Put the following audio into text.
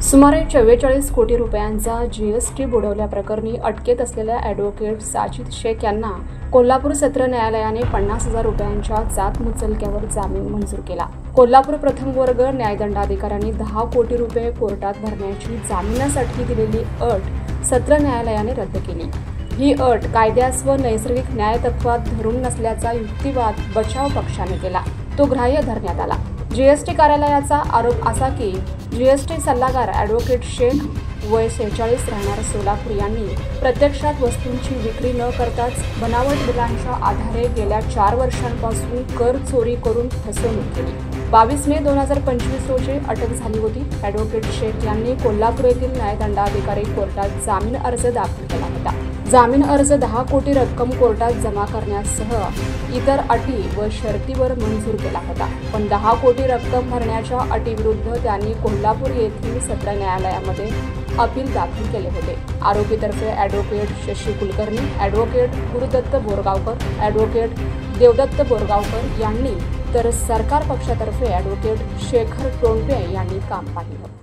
सुमारे 44 कोटी रुपयांचा जीएसटी बुडवल्याप्रकरणी अटकेत असलेल्या ॲडव्होकेट साजिद शेख यांना कोल्हापूर सत्र न्यायालयाने 50,000 रुपयांच्या जात मुचलक्यावर जामीन मंजूर केला। कोल्हापूर प्रथम वर्ग न्यायदंडाधिकाऱ्यांनी 10 कोटी रुपये कोर्टात भरण्याची जामिनासाठी दिलेली अट सत्र न्यायालयाने रद्द केली। ही अट कायद्यास व नैसर्गिक न्यायतत्वात धरून नसल्याचा युक्तिवाद बचाव पक्षाने केला, तो ग्राह्य धरण्यात आला। जीएसटी कार्यालयाचा आरोप असा की जीएसटी सल्लागार ॲडव्होकेट शेख वय 46 राहणार सोलापूर यांनी प्रत्यक्षात वस्तूंची विक्री न करताच बनावट बिलांच्या आधारे गेल्या 4 वर्षांपासून कर चोरी करून फसवणूक केली। 22 मे 2025 रोजी अटक झाली होती। ॲडव्होकेट शेख यांनी कोल्हापूर येथील न्यायदंडाधिकारी कोर्टात जामीन अर्ज दाखल केला होता। जामीन अर्ज 10 कोटी रक्कम कोर्टात जमा करण्यासह इतर अटी व शर्तीवर मंजूर केला होता, पण 10 कोटी रक्कम भरण्याच्या अटीविरुद्ध त्यांनी कोल्हापूर येथील सत्र न्यायालयामध्ये अपील दाखल केले होते। आरोपीतर्फे advocate Shashi Kulkarni, advocate Gurudatt Borgaonkar, advocate Devdatt Borgaonkar यांनी तर सरकार पक्षातर्फे ॲडव्होकेट शेखर टोंपे यांनी काम पाहिलं।